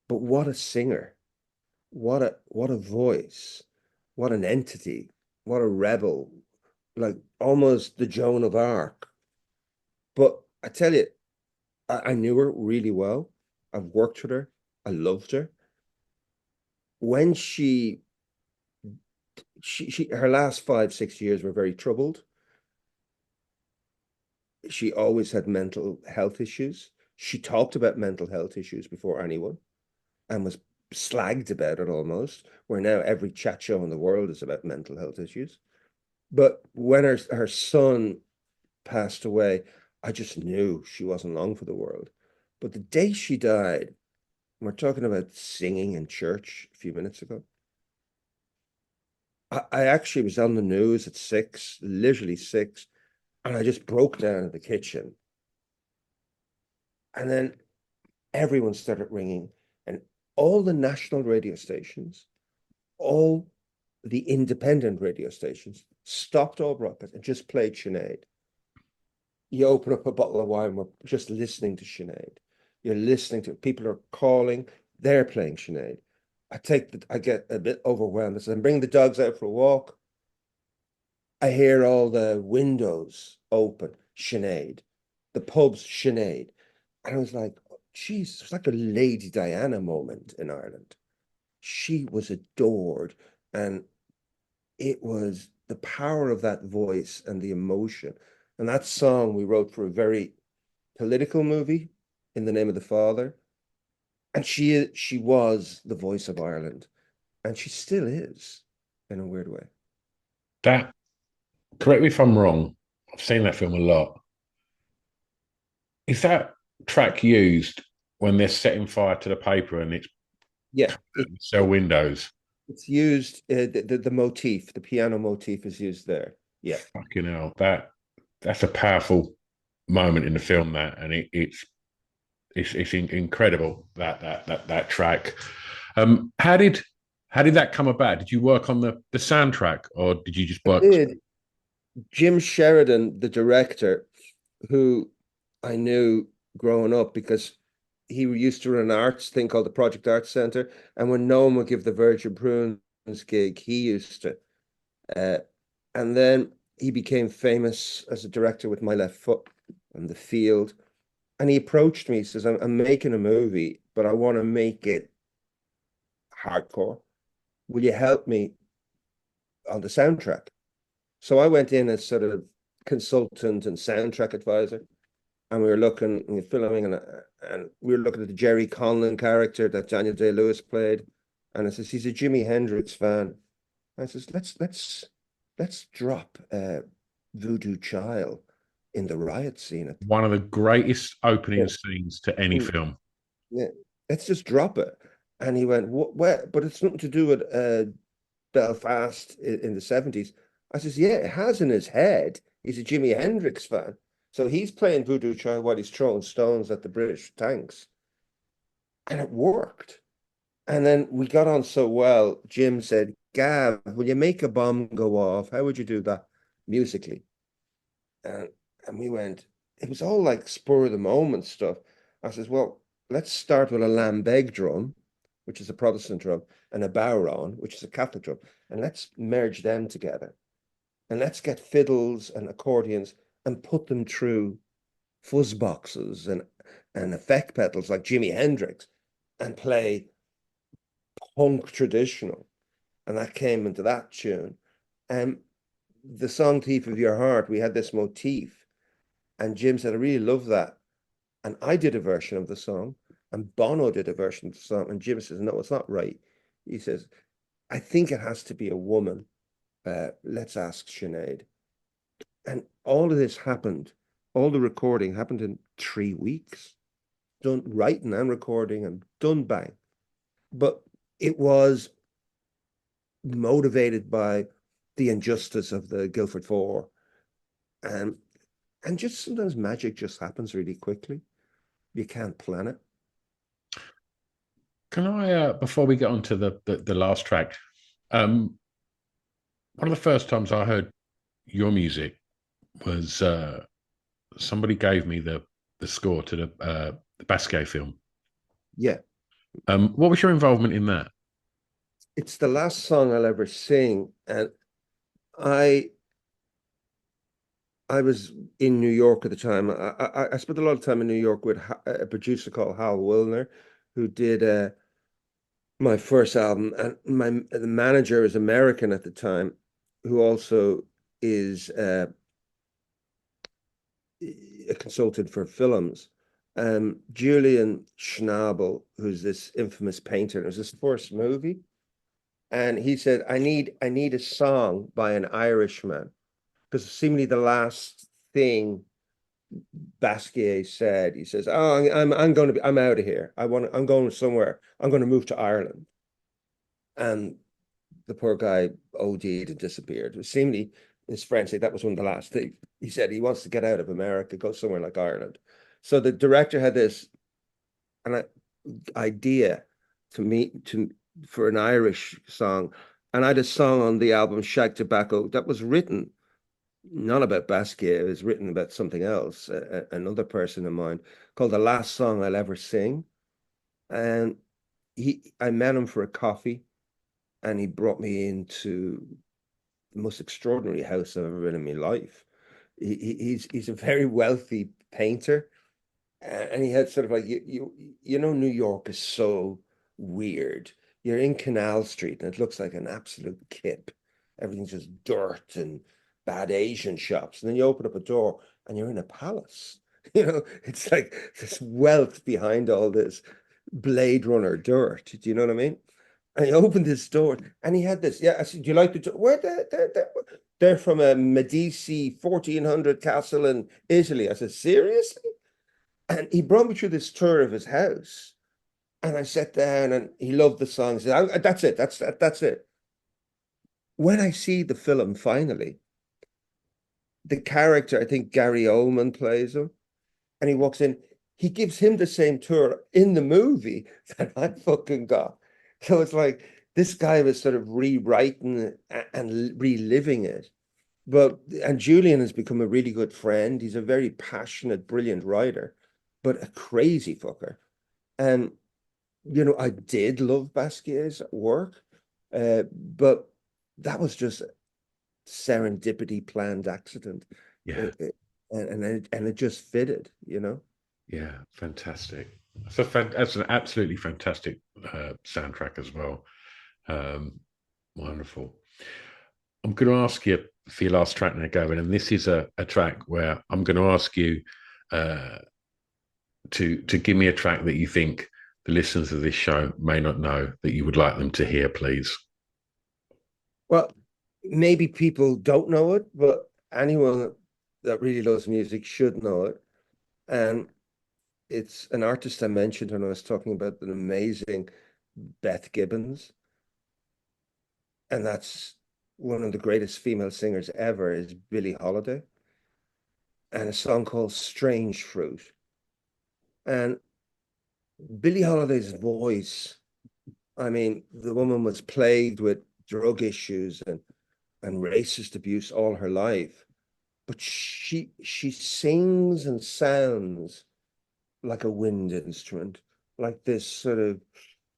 But what a singer. What a voice. What an entity. What a rebel. Like almost the Joan of Arc. But I tell you, I knew her really well. I've worked with her. I loved her. When she her last 5, 6 years were very troubled. She always had mental health issues. She talked about mental health issues before anyone and was slagged about it almost, where now every chat show in the world is about mental health issues. But when her son passed away, I just knew she wasn't long for the world. But the day she died, we're talking about singing in church a few minutes ago. I actually was on the news at 6, literally 6, and I just broke down in the kitchen. And then everyone started ringing, and all the national radio stations, all the independent radio stations stopped all broadcast and just played Sinead. You open up a bottle of wine, we're just listening to Sinead. You're listening to people are calling, they're playing Sinead. I get a bit overwhelmed. As I'm bringing the dogs out for a walk, I hear all the windows open, Sinead, the pubs, Sinead. And I was like, geez, it's like a Lady Diana moment in Ireland. She was adored, and it was the power of that voice and the emotion. And that song we wrote for a very political movie, In the Name of the Father. And she was the voice of Ireland, and she still is in a weird way. That correct me if I'm wrong. I've seen that film a lot. Is that track used when they're setting fire to the paper and it's Yeah, cell windows? it's used the motif, the piano motif is used there. Yeah. Fucking hell, that's a powerful moment in the film. That and it's incredible that track. How did that come about? Did you work on the soundtrack or did you just I work? did. Jim Sheridan, the director, who I knew growing up because he used to run an arts thing called the Project Arts Center. And when no one would give the Virgin Prunes gig, he used to. Uh, and then he became famous as a director with My Left Foot and The Field. And he approached me, he says, I'm making a movie but I want to make it hardcore. Will you help me on the soundtrack? So I went in as sort of consultant and soundtrack advisor, and we were looking and filming, and we were looking at the Jerry Conlon character that Daniel Day-Lewis played, and I says he's a Jimi Hendrix fan. I says let's drop Voodoo Child in the riot scene at One of the greatest opening yeah, scenes to any film. yeah, let's just drop it. And he went, what? But it's nothing to do with Belfast in the 70s. I says, yeah, it has in his head. He's a Jimi Hendrix fan. So he's playing Voodoo Child while he's throwing stones at the British tanks. And it worked. And then we got on so well, Jim said, Gav, will you make a bomb go off? How would you do that musically? And and we went, it was all like spur of the moment stuff. I says, well, let's start with a lambeg drum, which is a Protestant drum, and a bowron, which is a Catholic drum, and let's merge them together. And let's get fiddles and accordions and put them through fuzz boxes and effect pedals like Jimi Hendrix and play punk traditional. And that came into that tune. And the song Thief of Your Heart, we had this motif. And Jim said, I really love that. And I did a version of the song, and Bono did a version of the song. And Jim says, no, it's not right. He says, I think it has to be a woman. Let's ask Sinead. And all of this happened, all the recording happened in 3 weeks, done writing and recording and done bang. But it was motivated by the injustice of the Guildford Four. And just sometimes magic just happens really quickly. You can't plan it. Can I, before we get on to the last track, one of the first times I heard your music was somebody gave me the score to the Basquiat film. Yeah. What was your involvement in that? It's the last song I'll ever sing. And I I was in New York at the time. I spent a lot of time in New York with a producer called Hal Wilner, who did my first album, and the manager is American at the time, who also is a consultant for films. Julian Schnabel, who's this infamous painter, it was his first movie, and he said, "I need a song by an Irishman," because seemingly the last thing Basquiat said, he says, "Oh, I'm out of here. I'm going somewhere. I'm going to move to Ireland." And the poor guy OD'd and disappeared. Seemingly, his friends say that was one of the last things he said. He wants to get out of America, go somewhere like Ireland. So the director had this an idea for an Irish song, and I had a song on the album Shag Tobacco that was written not about Basquiat. It was written about something else, another person of mine, called "The Last Song I'll Ever Sing." And I met him for a coffee, and he brought me into the most extraordinary house I've ever been in my life. He's a very wealthy painter, and he had sort of like New York is so weird. You're in Canal Street, and it looks like an absolute kip. Everything's just dirt and bad Asian shops, and then you open up a door, and you're in a palace. It's like this wealth behind all this Blade Runner dirt. Do you know what I mean? And he opened his door, and he had this. Yeah, I said, "Do you like the door? Where they're from a Medici 1400 castle in Italy." I said, "Seriously?" And he brought me through this tour of his house, and I sat down, and he loved the song. He said, "That's it. That's it." When I see the film finally, the character, I think Gary Oldman plays him, and he walks in. He gives him the same tour in the movie that I fucking got. So it's like this guy was sort of rewriting and reliving it. And Julian has become a really good friend. He's a very passionate, brilliant writer, but a crazy fucker. And I did love Basquiat's work, but that was just serendipity, planned accident. Yeah, And it just fitted. yeah, fantastic. That's an absolutely fantastic soundtrack as well. Um, Wonderful. I'm going to ask you for your last track now, Gavin, and this is a track where I'm going to ask you uh, to give me a track that you think the listeners of this show may not know that you would like them to hear, please. Well, maybe people don't know it, but anyone that really loves music should know it. And it's an artist I mentioned when I was talking about an amazing Beth Gibbons. And that's one of the greatest female singers ever is Billie Holiday. And a song called Strange Fruit. And Billie Holiday's voice, I mean, the woman was plagued with drug issues and racist abuse all her life. But she sings and sounds like a wind instrument, like this sort of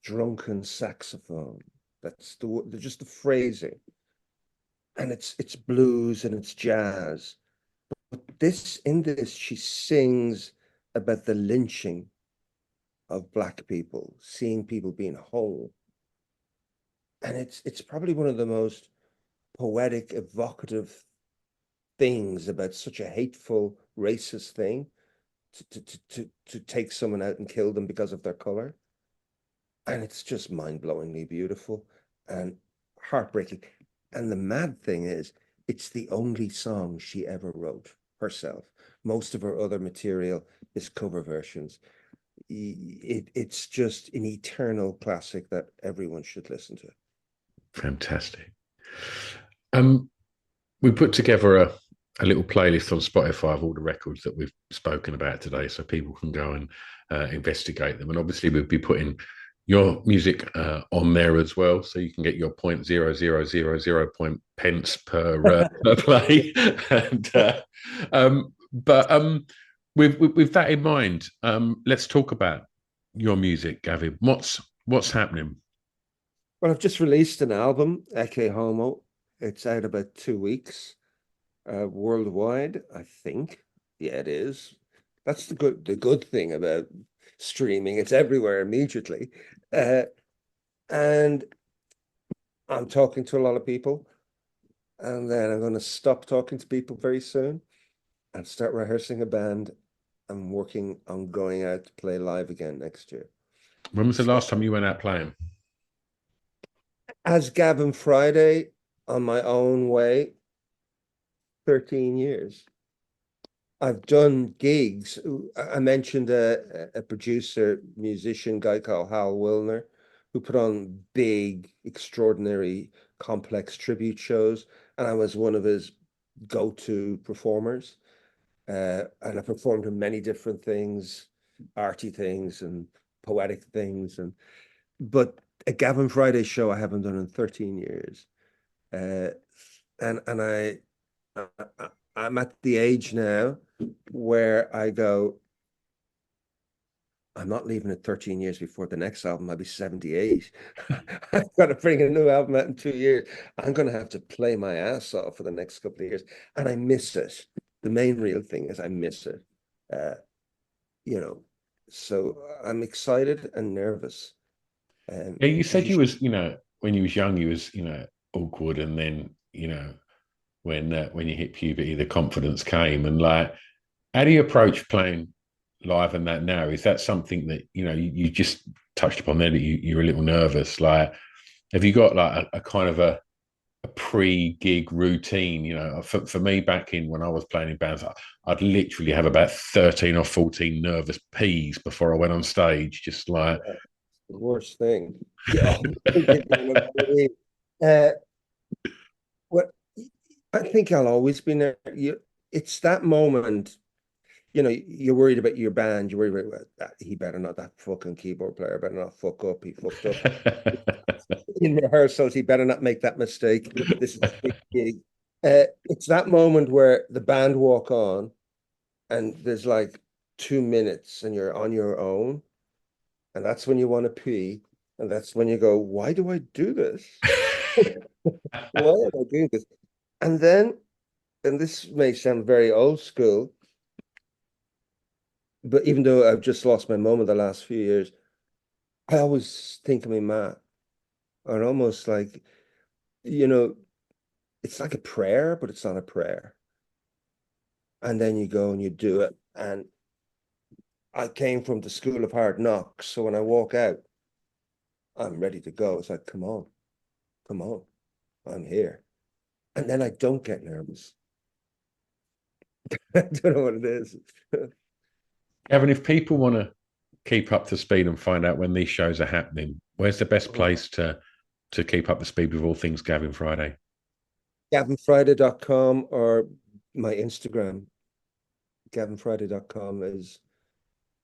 drunken saxophone. That's just the phrasing. And it's blues and it's jazz. But in this, she sings about the lynching of Black people, seeing people being whole. And it's probably one of the most poetic, evocative things about such a hateful, racist thing to take someone out and kill them because of their color. And it's just mind-blowingly beautiful and heartbreaking. And the mad thing is, it's the only song she ever wrote herself. Most of her other material is cover versions. It's just an eternal classic that everyone should listen to. Fantastic. Um, we put together a little playlist on Spotify of all the records that we've spoken about today, so people can go and investigate them. And obviously, we'll be putting your music on there as well, so you can get your 0.0000 point pence per play. and but with that in mind, let's talk about your music, Gavin. What's happening? Well, I've just released an album, Ecce Homo. It's out about 2 weeks, worldwide, I think. Yeah, it is. That's the good thing about streaming. It's everywhere immediately. Uh, and I'm talking to a lot of people, and then I'm going to stop talking to people very soon and start rehearsing a band. I'm working on going out to play live again next year. When was the So, last time you went out playing? as Gavin Friday on my own way, 13 years. I've done gigs. I mentioned a producer, musician guy called Hal Wilner, who put on big, extraordinary, complex tribute shows, and I was one of his go-to performers. And I performed in many different things, arty things and poetic things, but a Gavin Friday show I haven't done in 13 years. Uh, and I'm at the age now where I go, I'm not leaving it 13 years before the next album. I'll be 78. I've got to bring a new album out in 2 years. I'm going to have to play my ass off for the next couple of years. And I miss it. The main real thing is I miss it. Uh, you know, so I'm excited and nervous. Yeah, you Because said you was, when you was young, you was, awkward, and then, when you hit puberty, the confidence came. And like, how do you approach playing live and that now? Is that something that you just touched upon there that you're a little nervous? Like, have you got like a kind of a pre-gig routine? For me, back in when I was playing in bands, I'd literally have about 13 or 14 nervous peas before I went on stage, just like. the worst thing. Yeah. uh, what I think I'll always be there. It's that moment, you're worried about your band. You're worried about that. He better not, that fucking keyboard player better not fuck up. He fucked up in rehearsals. He better not make that mistake. This is a big gig. It's that moment where the band walk on and there's like 2 minutes and you're on your own. And that's when you want to pee. And that's when you go, why do I do this? Why am I doing this? And then, and this may sound very old school, But even though I've just lost my mum in the last few years, I always think of my ma, and almost like, you know, it's like a prayer, but it's not a prayer. And then you go and you do it. And I came from the school of hard knocks, so when I walk out, I'm ready to go. It's like, come on, I'm here. And then I don't get nervous. I don't know what it is. Gavin, if people want to keep up to speed and find out when these shows are happening, where's the best place to keep up to speed with all things Gavin Friday? GavinFriday.com or my Instagram, GavinFriday.com is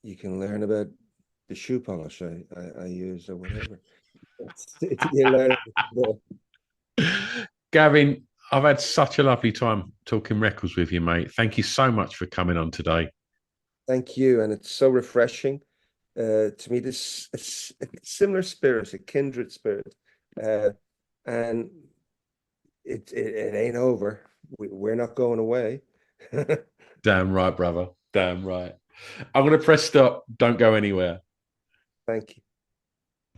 you can learn about the shoe polish I use or whatever. You learn. Gavin, I've had such a lovely time talking records with you, mate. Thank you so much for coming on today. Thank you, and it's so refreshing to me. This a similar spirit, a kindred spirit, uh, and it ain't over. We're not going away. Damn right, brother. Damn right. I'm going to press stop. Don't go anywhere. Thank you.